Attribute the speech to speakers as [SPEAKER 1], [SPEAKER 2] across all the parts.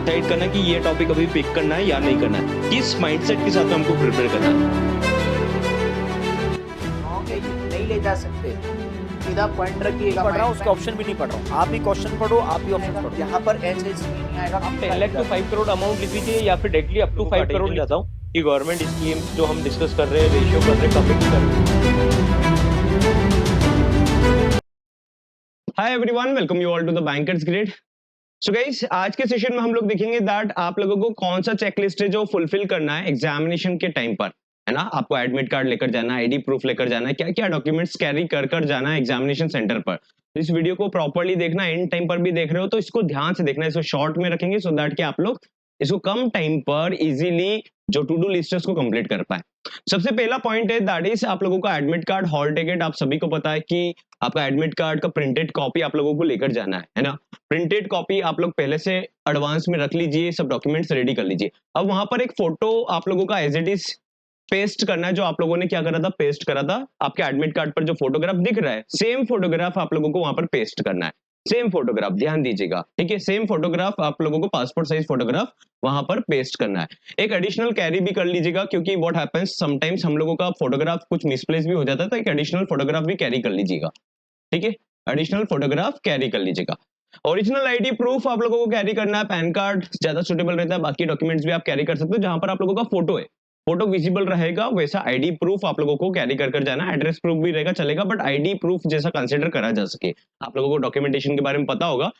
[SPEAKER 1] Decide करना कि ये टॉपिक अभी पिक करना है या नहीं करना है, किस माइंडसेट के साथ में हमको प्रिपेयर करना है।
[SPEAKER 2] नहीं ले जा सकते, सीधा पॉइंट रखिएगा।
[SPEAKER 3] पढ़ रहा हूँ, उसका ऑप्शन भी नहीं पढ़ रहा हूँ। आप भी क्वेश्चन पढ़ो, आप भी ऑप्शन पढ़ो।
[SPEAKER 2] यहाँ पर ऐसे नहीं आएगा।
[SPEAKER 1] आप 10 लाख टू 5 करोड़ अमाउंट लिख लीजिए या फिर डायरेक्टली अप टू 5 करोड़ जाता हूँ कि गवर्नमेंट स्कीम्स जो हम डिस्कस कर रहे हैं, रेशियो कर रहे हैं, कमिट कर रहे हैं। Hi everyone, welcome you all to the bankers grid. So guys, आज के सेशन में हम लोग देखेंगे दैट आप लोगों को कौन सा चेकलिस्ट है जो फुलफिल करना है एग्जामिनेशन के टाइम पर, है ना। आपको एडमिट कार्ड लेकर जाना है, आईडी प्रूफ लेकर जाना है, क्या क्या डॉक्यूमेंट्स कैरी कर कर जाना है एग्जामिनेशन सेंटर पर। तो इस वीडियो को प्रॉपर्ली देखना, एंड टाइम पर भी देख रहे हो तो इसको ध्यान से देखना, इसको शॉर्ट में रखेंगे सो दैट कि आप लोग इसको कम टाइम पर इजीली जो टू डू लिस्ट है उसको कंप्लीट कर पाए। सबसे पहला पॉइंट है दैट इज आप लोगों का एडमिट कार्ड, हॉल टिकट। आप सभी को पता है कि आपका एडमिट कार्ड का प्रिंटेड कॉपी आप लोगों को लेकर जाना है ना। प्रिंटेड कॉपी आप लोग पहले से एडवांस में रख लीजिए, सब डॉक्यूमेंट्स रेडी कर लीजिए। अब वहां पर एक फोटो आप लोगों का एज इट इज पेस्ट करना है, जो आप लोगों ने क्या करा था, पेस्ट करा था। आपके एडमिट कार्ड पर जो फोटोग्राफ दिख रहा है, सेम फोटोग्राफ आप लोगों को वहां पर पेस्ट करना है। सेम फोटोग्राफ, ध्यान दीजिएगा, ठीक है। सेम फोटोग्राफ आप लोगों को, पासपोर्ट साइज फोटोग्राफ वहां पर पेस्ट करना है। एक एडिशनल कैरी भी कर लीजिएगा, क्योंकि व्हाट हैपेंस समटाइम्स हम लोगों का फोटोग्राफ कुछ मिसप्लेस भी हो जाता है, तो एक एडिशनल फोटोग्राफ भी कैरी कर लीजिएगा, ठीक है। एडिशनल फोटोग्राफ कैरी कर लीजिएगा। ओरिजिनल आईडी प्रूफ आप लोगों को कैरी करना है। पैन कार्ड ज्यादा सुटेबल रहता है, बाकी डॉक्यूमेंट्स भी आप कैरी कर सकते हो जहां पर आप लोगों का फोटो है, फोटो विजिबल रहेगा वैसा आईडी प्रूफ आप लोगों को कैरी कर कर जाना है। एड्रेस प्रूफ भी रहेगा चलेगा, बट आईडी प्रूफ जैसा कंसीडर करा जा सके। आप लोगों को डॉक्यूमेंटेशन के बारे में पता होगा।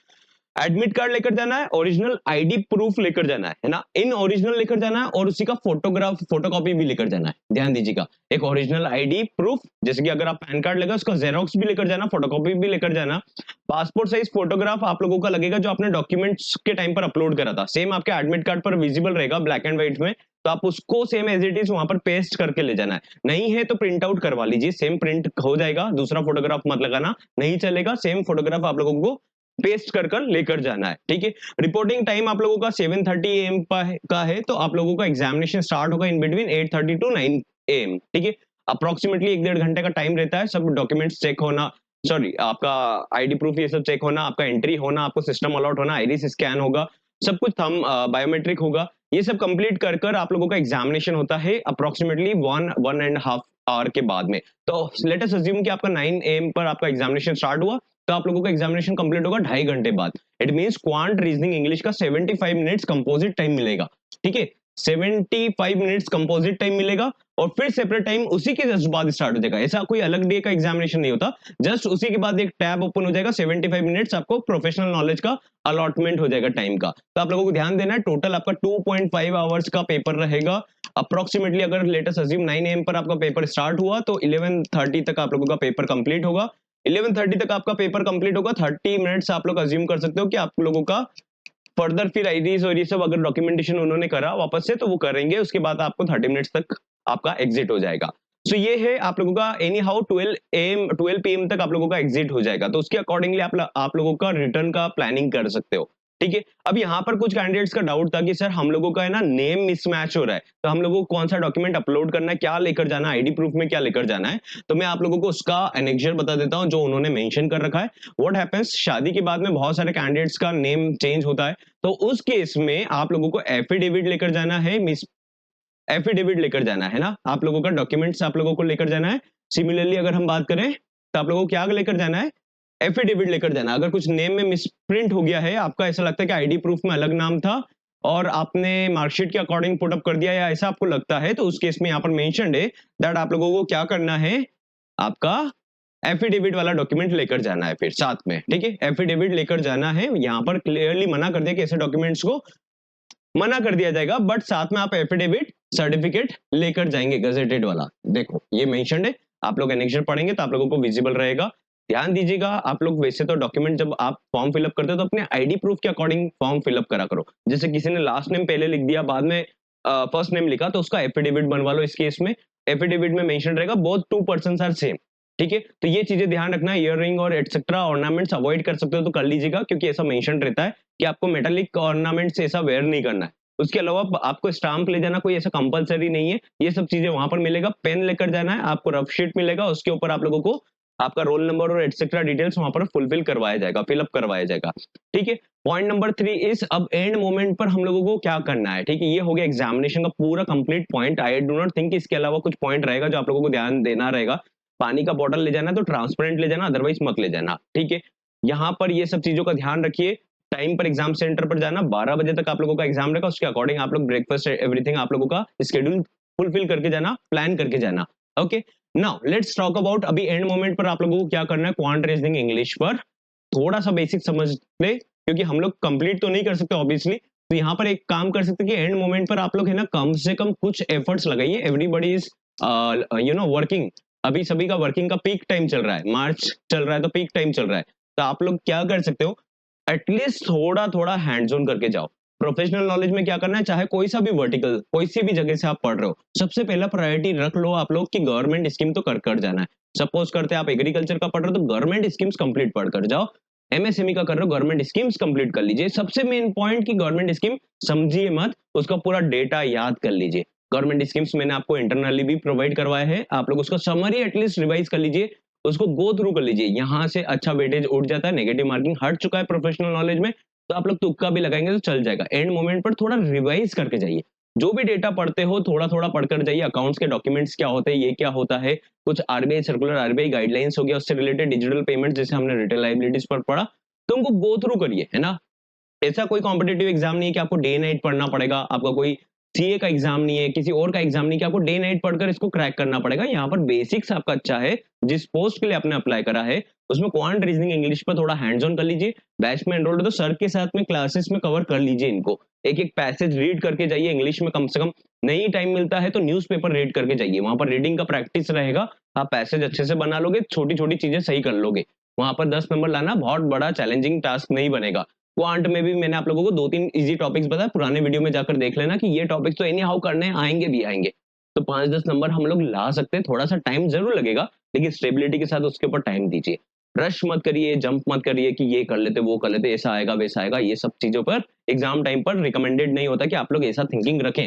[SPEAKER 1] एडमिट कार्ड लेकर जाना है, ओरिजिनल आईडी प्रूफ लेकर जाना है ना, इन ओरिजिनल लेकर जाना है, और उसी का फोटोग्राफ, फोटोकॉपी भी लेकर जाना है। ध्यान दीजिएगा, एक ओरिजिनल आईडी प्रूफ, जैसे कि अगर आप पैन कार्ड लेगा उसका जेरोक्स भी लेकर जाना, फोटोकॉपी भी लेकर जाना। पासपोर्ट साइज फोटोग्राफ आप लोगों का लगेगा जो आपने डॉक्यूमेंट्स के टाइम पर अपलोड करा था, सेम आपके एडमिट कार्ड पर विजिबल रहेगा ब्लैक एंड व्हाइट में, तो आप उसको सेम एज इट इज वहां पर पेस्ट करके ले जाना है। नहीं है तो प्रिंट आउट करवा लीजिए, सेम प्रिंट हो जाएगा, दूसरा फोटोग्राफ मत लगाना, नहीं चलेगा। सेम फोटोग्राफ आप लोगों को पेस्ट कर कर लेकर जाना है, ठीक है। रिपोर्टिंग टाइम आप लोगों का 7:30 AM का है, तो आप लोगों का एग्जामिनेशन स्टार्ट होगा इन बिटवीन 8:30 to 9 AM, ठीक है। अप्रोक्सीमेटली 1-1.5 घंटे का टाइम रहता है। सब डॉक्यूमेंट्स चेक होना, सॉरी आपका आईडी प्रूफ ये सब चेक होना, आपका एंट्री होना, आपको सिस्टम अलॉट होना, आइरिस स्कैन होगा, सब कुछ थंब बायोमेट्रिक होगा। ये सब कंप्लीट कर कर आप लोगों का एग्जामिनेशन होता है अप्रोक्सीमेटली 1-1.5 आवर के बाद में। तो लेट अस अज्यूम कि आपका 9 AM पर आपका एग्जामिनेशन स्टार्ट हुआ, तो आप लोगों का एग्जामिनेशन कंप्लीट होगा 2.5 घंटे बाद। It means quant, reasoning, English का 75 मिनट्स कंपोजिट टाइम मिलेगा, ठीक है। 75 मिनट्स कंपोजिट टाइम मिलेगा, और फिर सेपरेट टाइम उसी के जस्ट बाद स्टार्ट हो जाएगा। ऐसा कोई अलग डे का एग्जामिनेशन नहीं होता, जस्ट उसी के बाद एक टैब ओपन हो जाएगा, 75 मिनट्स आपको प्रोफेशनल नॉलेज का अलॉटमेंट हो जाएगा टाइम का। तो आप लोगों को ध्यान देना है, टोटल आपका 2.5 आवर्स का पेपर रहेगा अप्रोक्सीमेटली। अगर लेटेस्ट अज्यूम 9 AM पर आपका पेपर स्टार्ट हुआ, तो 11:30 तक आप लोगों का पेपर कंप्लीट होगा। 11:30 तक आपका पेपर कंप्लीट होगा। 30 मिनट्स आप लोग अज्यूम कर सकते हो कि आप लोगों का फर्दर फिर आईडीज और ये सब अगर डॉक्यूमेंटेशन उन्होंने करा वापस से, तो वो करेंगे। उसके बाद आपको 30 मिनट्स तक आपका एग्जिट हो जाएगा। सो ये है आप लोगों का एनी हाउ 12 PM तक आप लोगों का एग्जिट हो जाएगा। तो उसके अकॉर्डिंगली आप लोगों का रिटर्न का प्लानिंग कर सकते हो, ठीक है। अब यहाँ पर कुछ कैंडिडेट्स का डाउट था कि सर हम लोगों का है ना नेम मिसमैच हो रहा है, तो हम लोगों को कौन सा डॉक्यूमेंट अपलोड करना है, क्या लेकर जाना है, आईडी प्रूफ में क्या लेकर जाना है। तो मैं आप लोगों को उसका एनेक्जर बता देता हूँ जो उन्होंने मेंशन कर रखा है। व्हाट हैपेंस, शादी के बाद में बहुत सारे कैंडिडेट्स का नेम चेंज होता है, तो उस केस में आप लोगों को एफिडेविट लेकर जाना है, एफिडेविट लेकर जाना है ना। आप लोगों का डॉक्यूमेंट्स आप लोगों को लेकर जाना है। सिमिलरली अगर हम बात करें तो आप लोगों को क्या लेकर जाना है, एफिडेविट लेकर जाना। अगर कुछ नेम में मिसप्रिंट हो गया है, आपका ऐसा लगता है कि आईडी प्रूफ में अलग नाम था और आपने मार्कशीट के अकॉर्डिंग पुट अप कर दिया, या ऐसा आपको लगता है, तो उस केस में यहाँ पर मेंशन्ड है दैट आप लोगों को क्या करना है, आपका एफिडेविट वाला डॉक्यूमेंट लेकर जाना है फिर साथ में, ठीक है। एफिडेविट लेकर जाना है, यहाँ पर क्लियरली मना कर दिया कि ऐसे डॉक्यूमेंट्स को मना कर दिया जाएगा, बट साथ में आप एफिडेविट सर्टिफिकेट लेकर जाएंगे गजेटेड वाला। देखो ये मेंशन्ड है, आप लोग एनेक्सर पढ़ेंगे तो आप लोगों को विजिबल रहेगा। ध्यान दीजिएगा, आप लोग वैसे तो डॉक्यूमेंट जब आप फॉर्म फिलअप करते हो तो अपने आईडी प्रूफ के अकॉर्डिंग फॉर्म फिलअप करा करो। जैसे किसी ने लास्ट नेम पहले लिख दिया, बाद में फर्स्ट नेम लिखा, तो उसका एफिडेविट बनवा लो। इस केस में एफिडेविट में मेंशन रहेगा बोथ 2 पर्सन्स आर सेम, ठीक है। तो ये चीजें ध्यान रखना, ईयररिंग और एटसेट्रा ऑर्नामेंट्स अवॉइड कर सकते हो तो कर लीजिएगा, क्योंकि ऐसा मेंशन रहता है कि आपको मेटालिक ऑर्नामेंट्स ऐसा वेयर नहीं करना है। उसके अलावा आपको स्टाम्प ले जाना कोई ऐसा कंपलसरी नहीं है, ये सब चीजें वहां पर मिलेगा। पेन लेकर जाना है, आपको रफ शीट मिलेगा, उसके ऊपर आप लोगों को आपका रोल नंबर और एटसेट्रा डिटेल्स वहां पर फुलफिल करवाया जाएगा, फिलअप करवाया जाएगा। ठीक है, पॉइंट नंबर 3 इज अब एंड मोमेंट पर हम लोगों को क्या करना है। ठीक है, ये हो गया एग्जामिनेशन का पूरा complete point. I do not think इसके अलावा कुछ पॉइंट रहेगा जो आप लोगों को ध्यान देना रहेगा। पानी का बॉटल ले जाना तो ट्रांसपेरेंट ले जाना, अदरवाइज मत ले जाना। ठीक है, यहाँ पर ये सब चीजों का ध्यान रखिए। टाइम पर एग्जाम सेंटर पर जाना, 12 बजे तक आप लोगों का एग्जाम रहेगा, उसके अकॉर्डिंग आप लोग ब्रेकफास्ट एवरीथिंग आप लोगों का शेड्यूल फुलफिल करके जाना, प्लान करके जाना। Okay, now let's talk about अभी एंड मोमेंट पर आप लोगों को क्या करना है। क्वांट रीजनिंग इंग्लिश पर थोड़ा सा बेसिक समझ ले, क्योंकि हम लोग कंप्लीट तो नहीं कर सकते ऑब्वियसली। तो यहाँ पर एक काम कर सकते हैं कि एंड मोमेंट पर आप लोग है ना कम से कम कुछ एफर्ट्स लगाइए। एवरीबॉडी इज वर्किंग, अभी सभी का वर्किंग का पीक टाइम चल रहा है, मार्च चल रहा है तो पीक टाइम चल रहा है। तो आप लोग क्या कर सकते हो, एटलीस्ट थोड़ा थोड़ा हैंड्स ऑन करके जाओ। प्रोफेशनल नॉलेज में क्या करना है, चाहे कोई सा भी वर्टिकल कोई सी भी जगह से आप पढ़ रहे हो, सबसे पहला प्रायोरिटी रख लो आप लोग कि गवर्नमेंट स्कीम तो कर जाना है। सपोज करते हैं आप एग्रीकल्चर का पढ़ रहे हो तो गवर्नमेंट स्कीम्स कंप्लीट पढ़ कर जाओ। एमएसएमई का कर रहे हो, गवर्नमेंट स्कीम्स कंप्लीट कर लीजिए। सबसे मेन पॉइंट कि गवर्नमेंट स्कीम समझिए मत, उसका पूरा डेटा याद कर लीजिए। गवर्नमेंट स्कीम्स मैंने आपको इंटरनली भी प्रोवाइड करवाया है, आप लोग उसका समरी एटलीस्ट रिवाइज कर लीजिए, उसको गो थ्रू कर लीजिए। यहाँ से अच्छा वेटेज उठ जाता है, नेगेटिव मार्किंग हट चुका है प्रोफेशनल नॉलेज में, तो आप लोग तुक्का भी लगाएंगे तो चल जाएगा। एंड मोमेंट पर थोड़ा रिवाइज करके जाइए, जो भी डेटा पढ़ते हो थोड़ा थोड़ा पढ़कर जाइए। अकाउंट्स के डॉक्यूमेंट्स क्या होते हैं, ये क्या होता है, कुछ आरबीआई सर्कुलर, आरबीआई गाइडलाइंस हो गया, उससे रिलेटेड डिजिटल पेमेंट जैसे हमने रिटेल लाइबिलिटीज पर पढ़ा, तो उनको गो थ्रू करिए, है ना। ऐसा कोई कॉम्पिटेटिव एग्जाम नहीं है कि आपको डे नाइट पढ़ना पड़ेगा, आपका कोई सीए का एग्जाम नहीं है, किसी और का एग्जाम नहीं कि आपको डे नाइट पढ़कर इसको क्रैक करना पड़ेगा। यहाँ पर बेसिक्स आपका अच्छा है, जिस पोस्ट के लिए आपने अप्लाई करा है उसमें क्वांट रीजनिंग इंग्लिश पर थोड़ा हैंड्स ऑन कर लीजिए। बैच में एनरोल्ड हो तो सर के साथ में क्लासेस में कवर कर लीजिए इनको, एक एक पैसेज रीड करके जाइए इंग्लिश में। कम से कम नहीं टाइम मिलता है तो न्यूज़पेपर रीड करके जाइए, वहां पर रीडिंग का प्रैक्टिस रहेगा, आप पैसेज अच्छे से बना लोगे, छोटी छोटी चीजें सही कर लोगे। वहां पर 10 नंबर लाना बहुत बड़ा चैलेंजिंग टास्क नहीं बनेगा। क्वांट में भी मैंने आप लोगों को 2-3 इजी टॉपिक्स बताए, पुराने वीडियो में जाकर देख लेना कि ये टॉपिक्स तो एनी हाउ करने आएंगे भी आएंगे। तो 5-10 नंबर हम लोग ला सकते हैं, थोड़ा सा टाइम जरूर लगेगा, लेकिन स्टेबिलिटी के साथ उसके ऊपर टाइम दीजिए। रश मत करिए, जंप मत करिए कि ये कर लेते वो कर लेते, ऐसा आएगा वैसा आएगा, ये सब चीजों पर एग्जाम टाइम पर रिकमेंडेड नहीं होता कि आप लोग ऐसा थिंकिंग रखें।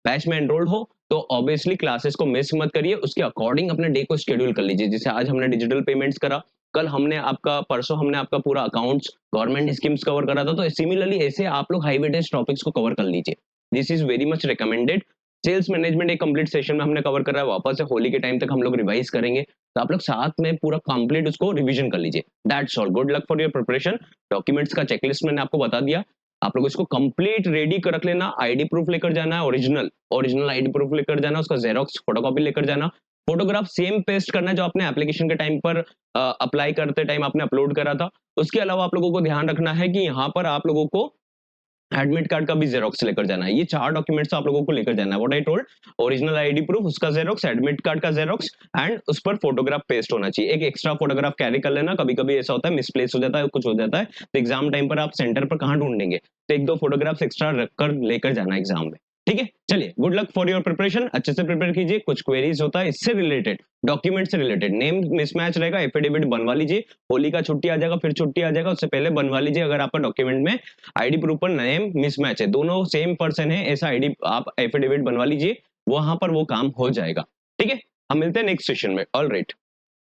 [SPEAKER 1] बैच में एनरोल्ड हो तो ऑब्वियसली क्लासेस को मिस मत करिए, उसके अकॉर्डिंग अपने डे को शेड्यूल कर लीजिए। जैसे आज हमने डिजिटल पेमेंट्स करा, कल हमने आपका, परसों हमने आपका पूरा अकाउंट्स गवर्नमेंट स्कीम्स कवर करा था, तो सिमिलरली ऐसे आप लोग हाई वेटेज टॉपिक्स को कवर कर लीजिए। This is very much recommended. Sales management एक कंप्लीट सेशन में हमने कवर करा है, वापस से होली के टाइम तक हम लोग रिवाइज करेंगे, तो आप लोग साथ में पूरा कंप्लीट उसको रिवीजन कर लीजिए। That's all, good luck for your preparation. Documents का चेकलिस्ट मैंने आपको बता दिया, आप लोग इसको कंप्लीट रेडी कर रख लेना। आईडी प्रूफ लेकर जाना है, ओरिजिनल आईडी प्रूफ लेकर जाना, उसका जेरोक्स फोटोकॉपी लेकर जाना। फोटोग्राफ सेम पेस्ट करना है जो आपने एप्लीकेशन के टाइम पर अप्लाई करते टाइम आपने अपलोड करा था। उसके अलावा आप लोगों को ध्यान रखना है कि यहाँ पर आप लोगों को एडमिट कार्ड का भी जेरोक्स लेकर जाना है। ये 4 डॉक्यूमेंट्स आप लोगों को लेकर जाना है। What I told, original ID proof, उसका जेरोक्स, एडमिट कार्ड का जेरोक्स एंड उस पर फोटोग्राफ पेस्ट होना चाहिए। एक एक्स्ट्रा फोटोग्राफ कैरी कर लेना, कभी कभी ऐसा होता है मिसप्लेस हो जाता है, कुछ हो जाता है, तो एग्जाम टाइम पर आप सेंटर पर कहाँ ढूंढेंगे, तो 1-2 फोटोग्राफ्स एक्स्ट्रा रखकर लेकर जाना एग्जाम में। ठीक है, चलिए good luck for your preparation, अच्छे से प्रिपेयर कीजिए। कुछ क्वेरीज होता है इससे रिलेटेड, डॉक्यूमेंट से रिलेटेड, नेम मिसमैच रहेगा, एफिडेविट बनवा लीजिए। होली का छुट्टी आ जाएगा, फिर छुट्टी आ जाएगा, उससे पहले बनवा लीजिए। अगर आपका डॉक्यूमेंट में आईडी प्रूफ पर नेम मिसमैच है, दोनों सेम पर्सन है, ऐसा आईडी आप एफिडेविट बनवा लीजिए, वहां पर वो काम हो जाएगा। ठीक है, हम मिलते हैं नेक्स्ट सेशन में। All right.